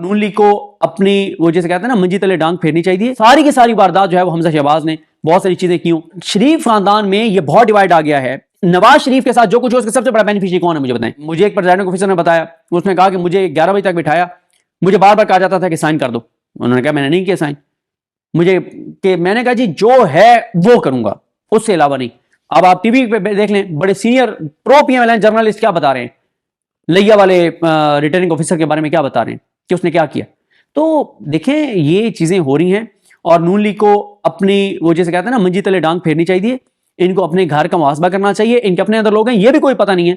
नून league को अपनी वो जैसे कहते हैं ना मंजी तले डांग फेरनी चाहिए। सारी की सारी वारदात जो है वो हमजा शहबाज ने बहुत सारी चीजें की। शरीफ खानदान में ये बहुत डिवाइड आ गया है। नवाज शरीफ के साथ जो कुछ हो उसका सबसे बड़ा बेनिफिशियरी कौन है मुझे बताएं। मुझे एक प्रेसिडेंट ऑफिसर ने बताया, उसने कहा कि मुझे 11 बजे तक बिठाया, मुझे बार बार कहा जाता था कि साइन कर दो। उन्होंने कहा मैंने नहीं किया साइन, मैंने कहा जी जो है वो करूंगा, उससे अलावा नहीं। अब आप टीवी पे देख लें, बड़े सीनियर प्रो पीएमएल जर्नलिस्ट क्या बता रहे हैं, लिया वाले रिटर्निंग ऑफिसर के बारे में क्या बता रहे हैं कि उसने क्या किया। तो देखें ये चीजें हो रही हैं और नून लीग को अपनी वो जैसे कहते हैं ना मंजी तले डांग फेरनी चाहिए। इनको अपने घर का मुहासबा करना चाहिए। इनके अपने अंदर लोग हैं, ये भी कोई पता नहीं है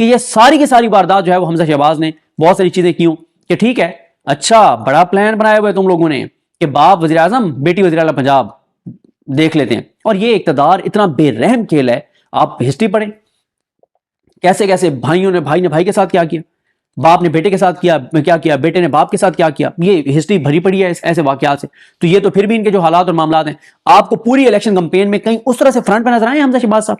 कि ये सारी की सारी वारदात जो है वो हमजा शहबाज ने बहुत सारी चीजें की कि ठीक है अच्छा बड़ा प्लान बनाया हुआ है तुम लोगों ने कि बाप वज़ीर आज़म बेटी वज़ीर आला पंजाब देख लेते हैं। और ये इक़्तिदार इतना बेरहम खेल है। आप हिस्ट्री पढ़ें कैसे कैसे भाई ने भाई के साथ क्या किया, बाप ने बेटे के साथ क्या किया, बेटे ने बाप के साथ क्या किया। ये हिस्ट्री भरी पड़ी है ऐसे वाकयात से। तो ये तो फिर भी इनके जो हालात और मामलात हैं, आपको पूरी इलेक्शन कैंपेन में कहीं उस तरह से फ्रंट पे नजर आए हमजा शहबाज साहब,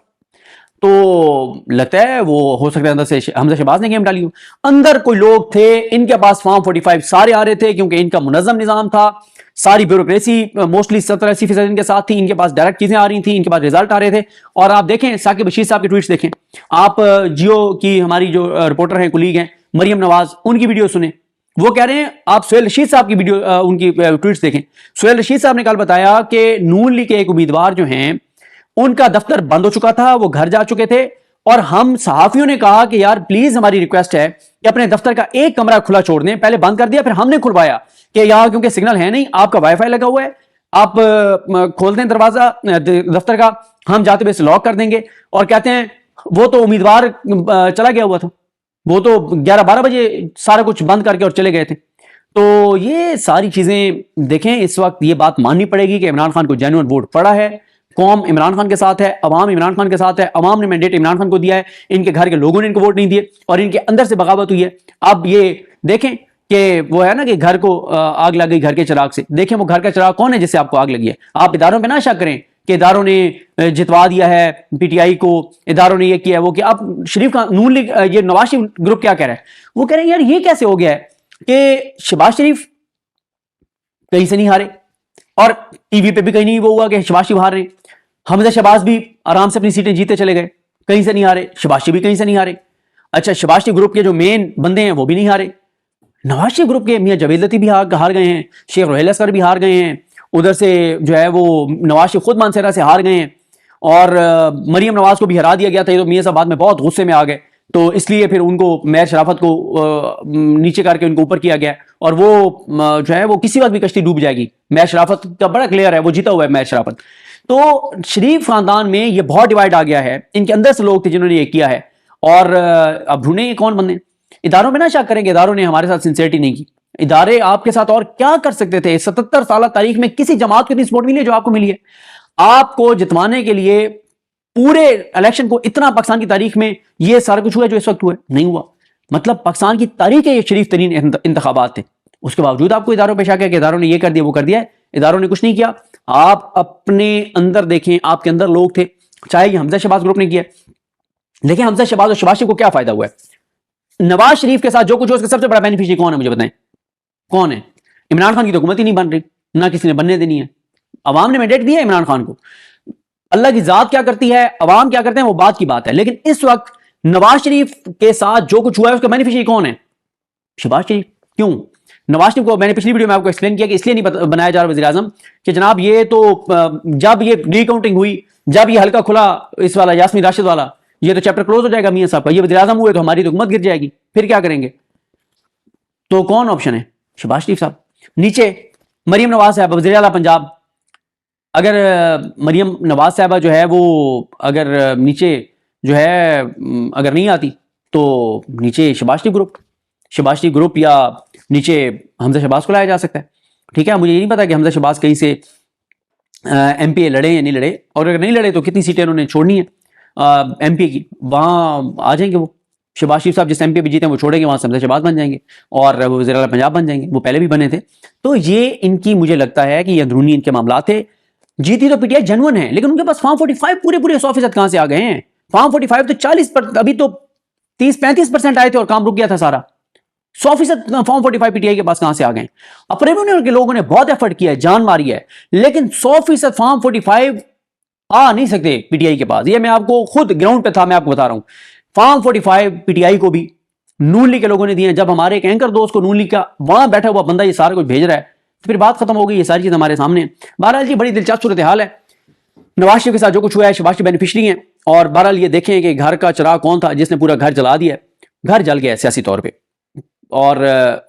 तो लगता है वो हो सकता है अंदर से हमजा शहबाज ने गेम डाली हो। अंदर कोई लोग थे, इनके पास फॉर्म 45 सारे आ रहे थे क्योंकि इनका मुनज़्ज़म निजाम था, सारी ब्यूरोक्रेसी मोस्टली 70-80% इनके साथ थी, इनके पास डायरेक्ट चीजें आ रही थी, इनके पास रिजल्ट आ रहे थे। और आप देखें साकिब बशीर साहब के ट्वीट्स देखें, आप जियो की हमारी जो रिपोर्टर हैं कुलीग हैं मरियम नवाज, उनकी वीडियो सुने, वो कह रहे हैं। आप सुहेल रशीद साहब की वीडियो उनकी ट्वीट्स देखें। सुहेल रशीद साहब ने कल बताया कि नून लीग के एक उम्मीदवार जो हैं उनका दफ्तर बंद हो चुका था, वो घर जा चुके थे और हम सहाफियों ने कहा कि यार प्लीज हमारी रिक्वेस्ट है कि अपने दफ्तर का एक कमरा खुला छोड़ दें। पहले बंद कर दिया, फिर हमने खुलवाया कि यहां क्योंकि सिग्नल है नहीं, आपका वाईफाई लगा हुआ है, आप खोल दें दरवाजा दफ्तर का, हम जाते हुए लॉक कर देंगे। और कहते हैं वो तो उम्मीदवार चला गया हुआ था, वो तो 11-12 बजे सारा कुछ बंद करके और चले गए थे। तो ये सारी चीजें देखें, इस वक्त ये बात माननी पड़ेगी कि इमरान खान को जेन्युइन वोट पड़ा है, कौम इमरान खान के साथ है, अवाम इमरान खान के साथ है, अवाम ने मैंडेट इमरान खान को दिया है, इनके घर के लोगों ने इनको वोट नहीं दिए और इनके अंदर से बगावत हुई है। अब ये देखें कि वो है ना कि घर को आग लग गई घर के चिराग से, देखें वो घर का चिराग कौन है जिससे आपको आग लगी है। आप इदारों पे ना शक करें कि इदारों ने जितवा दिया है पीटीआई को, इदारों ने ये किया वो कि अब शरीफ खान नून लीग ये नवाज शरीफ ग्रुप क्या कह रहा है, वो कह रहे हैं यार ये कैसे हो गया है कि शहबाज शरीफ कहीं से नहीं हारे और टीवी पे भी कहीं नहीं वो हुआ कि शहबाज शरीफ हार रहे हैं, हमजा शहबाज भी आराम से अपनी सीटें जीते चले गए, कहीं से नहीं हारे, शहबाज शरीफ भी कहीं से नहीं हारे। अच्छा शहबाज शरीफ ग्रुप के जो मेन बंदे हैं वो भी नहीं हारे, नवाज शरीफ ग्रुप के मियां जावेद लतीफ भी हार गए हैं, शेख रोहेल असगर भी हार गए हैं, उधर से जो है वो नवाज शरीफ खुद मानसेरा से हार गए हैं और मरियम नवाज को भी हरा दिया गया था। ये तो मियां साहब बाद में बहुत गुस्से में आ गए, तो इसलिए फिर उनको मेयर शराफत को नीचे करके उनको ऊपर किया गया और वो जो है वो किसी वक्त भी कश्ती डूब जाएगी। मेयर शराफत का बड़ा क्लियर है, वो जीता हुआ है मेयर शराफत। तो शरीफ खानदान में ये बहुत डिवाइड आ गया है, इनके अंदर से लोग थे जिन्होंने ये किया है और अब ढूंढे ये कौन बंदे। इदारों में ना शक करेंगे, इदारों ने हमारे साथ सिंसियरिटी नहीं की, इदारे आपके साथ और क्या कर सकते थे। 77 साल तारीख में किसी जमात को इतनी सपोर्ट मिली है जो आपको मिली है। आपको जितवाने के लिए पूरे इलेक्शन को इतना पाकिस्तान की तारीख में ये सारा कुछ हुआ जो इस वक्त हुआ नहीं हुआ। मतलब पाकिस्तान की तारीख के ये शरीफ तरीन इंतखाबात थे, उसके बावजूद आपको इदारों पे शक है कि इदारों ने ये कर दिया वो कर दिया है। इदारों ने कुछ नहीं किया। आप अपने अंदर देखें, आपके अंदर लोग थे, चाहे ये हमजा शहबाज ग्रुप ने किया, लेकिन हमजा शहबाज और शहबाज शरीफ को क्या फायदा हुआ है। नवाज शरीफ के साथ जो कुछ हो उसका सबसे बड़ा बेनिफिशियरी कौन है मुझे बताएं, कौन है। इमरान खान की तो हुकूमत ही नहीं बन रही, ना किसी ने बनने देनी है। अवाम ने मैंडेट दिया इमरान खान को, अल्लाह की जात क्या करती है, अवाम क्या करते हैं वो बात की बात है। लेकिन इस वक्त नवाज शरीफ के साथ जो कुछ हुआ है उसका बेनिफिशियरी कौन है, शहबाज शरीफ। क्यों नवाज शरीफ को, मैंने पिछली वीडियो में आपको एक्सप्लेन किया कि इसलिए नहीं बनाया जा रहा वज़ीर आज़म कि जनाब ये तो जब ये रीकाउंटिंग हुई, जब ये हल्का खुला इस वाला यास्मीन राशिद वाला, ये तो चैप्टर क्लोज हो जाएगा मियां साहब का, ये वज़ीर आज़म हुए तो हमारी तो हुकूमत गिर जाएगी, फिर क्या करेंगे। तो कौन ऑप्शन है, शहबाज शरीफ साहब। नीचे मरियम नवाज साहब वज़ीर आला पंजाब, अगर मरियम नवाज साहबा जो है वो अगर नीचे जो है अगर नहीं आती तो नीचे शहबाज शरीफ ग्रुप या नीचे हमजा शहबाज को लाया जा सकता है। ठीक है, मुझे ये नहीं पता कि हमजा शहबाज कहीं से एमपीए लड़े या नहीं लड़े, और अगर नहीं लड़े तो कितनी सीटें उन्होंने छोड़नी है एमपी की, वहाँ आ जाएंगे वो। शहबाज शरीफ साहब जिस एमपी पे जीते हैं वो छोड़ेंगे, वहाँ से हमजा शहबाज बन जाएंगे और वो वज़ीर आला पंजाब बन जाएंगे, वो पहले भी बने थे। तो ये इनकी मुझे लगता है कि ये अंदरूनी इनके मामला थे। जीती तो पीटीआई जेन्युइन है, लेकिन उनके पास फॉर्म 45 पूरे 100% कहां से आ गए हैं। फॉर्म 45 तो 40 पर, अभी तो 30-35% आए थे और काम रुक गया था सारा। 100% फॉर्म 45 पीटीआई के पास कहां से आ गए? अपोजिशन यूनियन के लोगों ने बहुत एफर्ट किया है, जान मारी है, लेकिन 100% फॉर्म 45 आ नहीं सकते पीटीआई के पास। ये मैं आपको खुद ग्राउंड पे था, मैं आपको बता रहा हूं। फॉर्म 45 पीटीआई को भी नून लीग के लोगों ने दिए। जब हमारे एक एंकर दोस्त को नून लीग का वहां बैठा हुआ बंदा ये सारा कुछ भेज रहा है, तो फिर बात खत्म हो गई। ये सारी चीज हमारे सामने। बहरहाल जी, बड़ी दिलचस्प सूरत हाल है। नवाज शरीफ के साथ जो कुछ हुआ है, शहबाज शरीफ बेनिफिशरी हैं। और बहरहाल ये देखें कि घर का चिराग कौन था जिसने पूरा घर जला दिया। घर जल गया सियासी तौर पर, और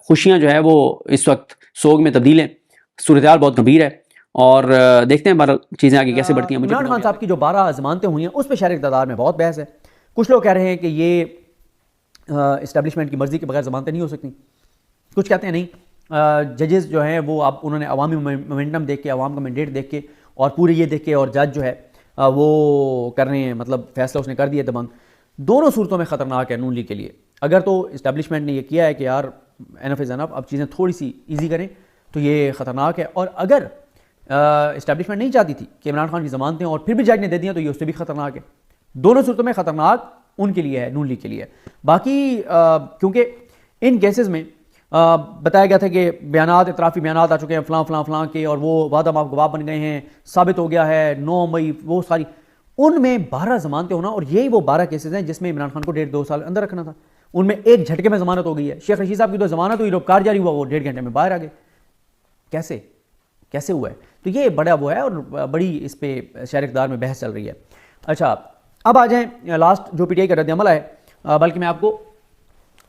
खुशियां जो है वो इस वक्त सोग में तब्दील है। सूरत हाल बहुत गंभीर है, और देखते हैं बहरहाल चीजें आगे कैसे बढ़ती हैं। इमरान खान साहब की जो 12 जमानतें हुई हैं उस पर शहर इक़्तिदार में बहुत बहस है। कुछ लोग कह रहे हैं कि ये इस्टेब्लिशमेंट की मर्जी के बगैर जमानतें नहीं हो सकती। कुछ कहते हैं नहीं, जजेस जो हैं वो अब उन्होंने अवामी मोमेंटम देख के, अवाम का मैंडेट देख के और पूरे ये देख के, और जज जो है वो कर रहे हैं, मतलब फैसला उसने कर दिया दबंग। दोनों सूरतों में ख़तरनाक है नून लीग के लिए। अगर तो इस्टेब्लिशमेंट ने ये किया है कि यार एनफ इज़ एनफ, अब चीज़ें थोड़ी सी ईजी करें, तो ये ख़तरनाक है। और अगर इस्टेब्लिशमेंट नहीं चाहती थी कि इमरान खान की ज़मानतें और फिर भी जज ने दे दिया, तो ये उससे भी ख़तरनाक है। दोनों सूरतों में ख़तरनाक उनके लिए है, नून लीग के लिए। बाकी क्योंकि इन केसेस में बताया गया था कि बयानात, इतराफ़ी बयानात आ चुके हैं फ़लाँ फ़लाँ फ़लाँ के, और वो वादा माफ गवाह बन गए हैं, साबित हो गया है 9 मई, वो सारी उनमें 12 जमानतें होना, और यही वो 12 केसेस हैं जिसमें इमरान खान को 1.5-2 साल अंदर रखना था। उनमें एक झटके में जमानत हो गई है। शेख रशीद साहब की तो जमानत हुई, कार जारी हुआ, वो 1.5 घंटे में बाहर आ गए। कैसे हुआ है? तो ये बड़ा वो है, और बड़ी इस पर शहर इक़्तिदार में बहस चल रही है। अच्छा, अब आ जाएं लास्ट जो पीटीआई का रद्द-ए-अमल है, बल्कि मैं आपको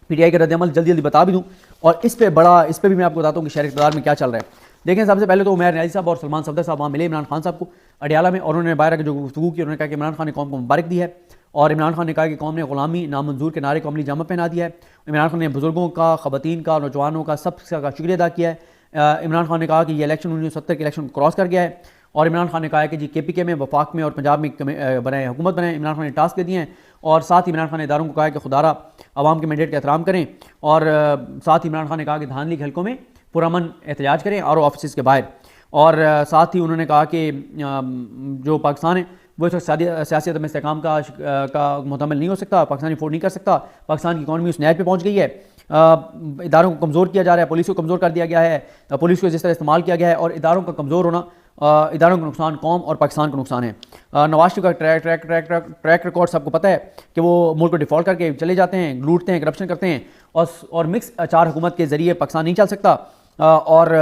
पीटीआई का रद्द-ए-अमल जल्दी जल्दी बता भी दूं, और इस पे भी मैं आपको बताता हूं कि शहर इक़्तिदार में क्या चल रहा है। देखें, सबसे पहले तो उमैर न्याज़ी साहब और सलमान सफदर साहब वहाँ मिले इमरान खान साहब को अडियाला में, और उन्होंने बाहर आकर जो गुफ्तगू की, उन्होंने कहा कि इमरान खान ने कौम को मुबारक दी है, और इमरान खान ने कहा कि कौम ने गुलामी नामंजूर के नारे को अमली जामा पहना दिया है। इमरान खान ने बुजुर्गों का, ख़वातीन का, नौजवानों का, सबका शुक्रिया अदा किया है। इमरान खान ने कहा कि ये इलेक्शन 1970 के इलेक्शन क्रॉस कर गया है, और इमरान खान ने कहा है कि जी KPK में, वफाक में और पंजाब में बनाए हुकूमत बनाए। इमरान खान ने टास्क दे दिए हैं, और साथ ही इमरान खान ने इदारों को कहा है कि खुदारा आवाम के मैंडेट का एहतराम करें, और साथ ही इमरान खान ने कहा कि धान लीग हल्कों में पुरअमन एहतजाज करें और ऑफिस के बाहर। और साथ ही उन्होंने कहा कि जो पाकिस्तान है वो इस सियासी अदम इस्तेहकाम का मुतमिल नहीं हो सकता, पाकिस्तानी अफोर्ड नहीं कर सकता। पाकिस्तान की इकॉनमी उस नहज पे पहुंच गई है, इदारों को कमज़ोर किया जा रहा है, पुलिस को कमज़ोर कर दिया गया है, पुलिस को जिस तरह इस्तेमाल किया गया है, और इदारों का कमज़ोर होना, इदारों का नुकसान कौम और पाकिस्तान का नुकसान है। नवाज शरीफ का ट्रैक रिकॉर्ड सबको पता है कि वो मुल्क को डिफ़ॉल्ट करके चले जाते हैं, लूटते हैं, करप्शन करते हैं, और मिक्स चार हुकूमत के ज़रिए पाकिस्तान नहीं चल सकता। और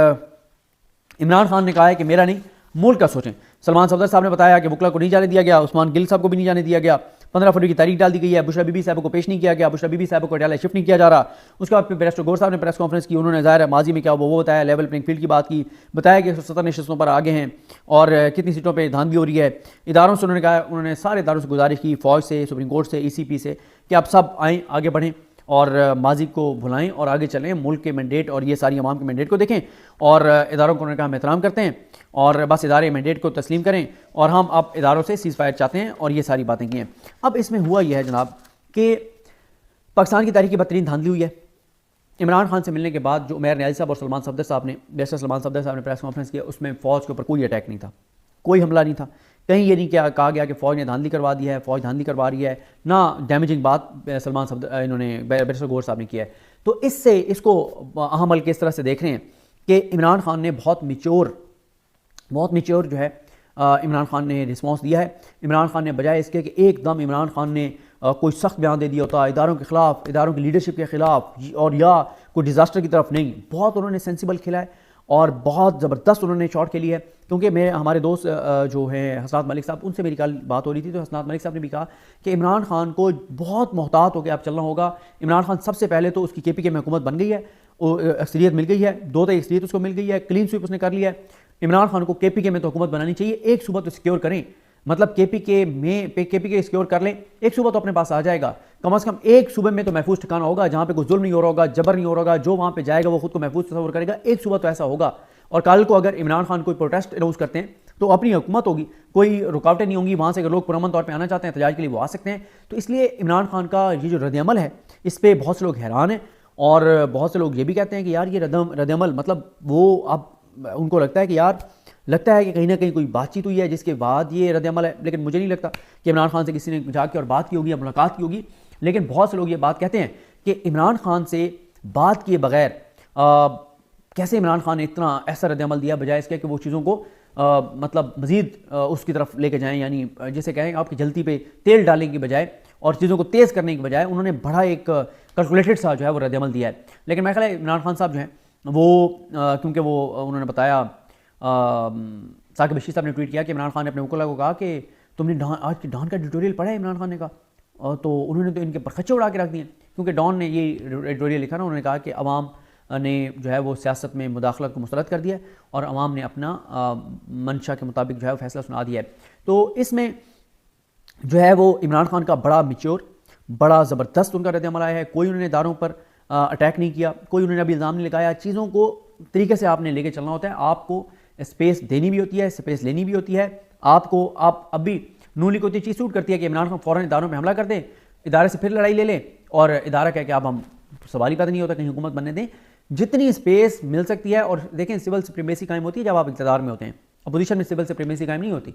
इमरान खान ने कहा है कि मेरा नहीं, मुल्क का सोचें। सलमान सफदर साहब ने बताया कि वकला को नहीं जाने दिया गया, उस्मान गिल साहब को भी नहीं जाने दिया गया, 15 फरवरी की तारीख डाल दी गई है, बुशरा बीबी साहब को पेश नहीं किया गया, बुशरा बीबी साहब को अडियाला शिफ्ट नहीं किया जा रहा। उसके बाद फिर बैरिस्टर गौर साहब ने प्रेस कॉन्फ्रेंस की, उन्होंने ज़ाहिर है माजी में क्या वो बताया, लेवल प्लेइंग फील्ड की बात की, बताया कि 70 नशस्तों पर आगे हैं और कितनी सीटों पर धांधली हो रही है। इदारों से उन्होंने कहा, उन्होंने सारे इदारों से गुजारिश की, फ़ौज से, सुप्रीम कोर्ट से, ECP से, कि आप सब आएँ, आगे बढ़ें और माजी को भुलाएं और आगे चलें, मुल्क के मैंडेट और ये सारी अवाम के मैंडेट को देखें, और इदारों को उन्होंने कहा हम एहतराम करते हैं, और बस इदारे मैंडेट को तस्लीम करें, और हम अब इदारों से सीज़ फायर चाहते हैं, और ये सारी बातें की हैं। अब इसमें हुआ यह है जनाब कि पाकिस्तान की तारीख की बदतरीन धांधली हुई है। इमरान खान से मिलने के बाद जो उमैर न्याज़ी साहब और सलमान सफदर साहब ने, बैरिस्टर सलमान सफदर साहब ने प्रेस कॉन्फ्रेंस किया, उसमें फ़ौज के ऊपर कोई अटैक नहीं था, कोई हमला नहीं था, कहीं ये नहीं कहा गया कि फ़ौज ने धांधली करवा दी है, फ़ौज धांधली करवा रही है, ना डैमेजिंग बात सलमान सफदर इन्होंने बैरिस्टर गौर साहब ने किया है। तो इससे इसको अहम हल किस तरह से देख रहे हैं कि इमरान खान ने बहुत मिच्योर जो है इमरान खान ने रिस्पॉन्स दिया है। इमरान खान ने बजाय इसके कि एकदम इमरान खान ने कोई सख्त बयान दे दिया होता इदारों के ख़िलाफ़, इदारों की लीडरशिप के ख़िलाफ़, और या कोई डिज़ास्टर की तरफ, नहीं, बहुत उन्होंने सेंसिबल खेला है और बहुत ज़बरदस्त उन्होंने शॉट खेली है। क्योंकि हमारे दोस्त जो हैं हसनात मलिक साहब, उनसे मेरी कल बात हो रही थी, तो हसनात मलिक साहब ने भी कहा कि इमरान खान को बहुत मोहतात होकर आप चलना होगा। इमरान खान सबसे पहले तो उसकी KPK में हुकूमत बन गई है, अक्सरियत मिल गई है, 2 तक अक्सरियत उसको मिल गई है, क्लीन स्वीप उसने कर लिया है। इमरान खान को KPK में तो हुकूमत बनानी चाहिए, एक सूबा तो सिक्योर करें, मतलब KPK सिक्योर कर लें, एक सूबा तो अपने पास आ जाएगा। कम से कम एक सूबे में तो महफूज ठिकाना होगा जहाँ पे कोई जुल्म नहीं हो रहा होगा, जबर नहीं हो रहा होगा, जो वहाँ पे जाएगा वो खुद को महफूज तस्वर करेगा, एक सूबा तो ऐसा होगा। और कल को अगर इमरान खान कोई प्रोटेस्ट अनाउंस करते हैं तो अपनी हुकूमत होगी, कोई रुकावटें नहीं होंगी, वहाँ से अगर लोग पुरअमन तौर पर आना चाहते हैं एहतजाज के लिए वो आ सकते हैं। तो इसलिए इमरान खान का ये जो रद्द-ए-अमल है इस पर बहुत से लोग हैरान हैं, और बहुत से लोग ये भी कहते हैं कि यार ये रद्द-ए-अमल, मतलब वो अब उनको लगता है कि यार लगता है कि कहीं ना कहीं कोई बातचीत हुई है जिसके बाद ये रद्द-ए-अमल है। लेकिन मुझे नहीं लगता कि इमरान खान से किसी ने जाके और बात की होगी या मुलाकात की होगी। लेकिन बहुत से लोग ये बात कहते हैं कि इमरान खान से बात किए बगैर कैसे इमरान खान ने इतना ऐसा रद्दअमल दिया, बजाय इसके कि वो चीज़ों को मतलब मज़ीद उसकी तरफ लेके जाएं, यानी जैसे कहें आपकी जल्दी पे तेल डालने की बजाय और चीज़ों को तेज़ करने की बजाय उन्होंने बड़ा एक कैलकुलेटेड सा जो है वो रद्दअमल दिया है। लेकिन मेरा ख्याल है इमरान खान साहब जो हैं वो क्योंकि वो उन्होंने बताया, साकिब बशीर साहब ने ट्वीट किया कि इमरान खान ने अपने वकला को कहा कि तुमने आज की डॉन का ट्यूटोरियल पढ़ा है इमरान खान ने कहा, तो उन्होंने तो इनके परखच्चे उड़ा के रख दिए, क्योंकि डॉन ने ये एडिटोरियल लिखा ना, उन्होंने कहा कि अवाम ने जो है वो सियासत में मुदाखलत को मुस्तरद कर दिया और अवाम ने अपना मंशा के मुताबिक जो है वो फैसला सुना दिया है। तो इसमें जो है वो इमरान खान का बड़ा मिच्योर, बड़ा ज़बरदस्त उनका रद्दअमल आया है। कोई उन्होंने इदारों पर अटैक नहीं किया, कोई उन्होंने अभी इल्ज़ाम नहीं लगाया। चीज़ों को तरीके से आपने लेके चलना होता है, आपको स्पेस देनी भी होती है, स्पेस लेनी भी होती है। आप अभी नून लीग को तो चीज़ सूट करती है कि इमरान खान फ़ौरन इदारों में हमला कर दें, इदारे से फिर लड़ाई ले लें और इदारा कह के अब हम सवाल ही पैदा नहीं होता कहीं हुकूमत बनने दें। जितनी स्पेस मिल सकती है, और देखें सिविल सुप्रीमेसी कायम होती है जब आप इक़्तिदार में होते हैं, अपोजिशन में सिविल सुप्रीमेसी कायम नहीं होती।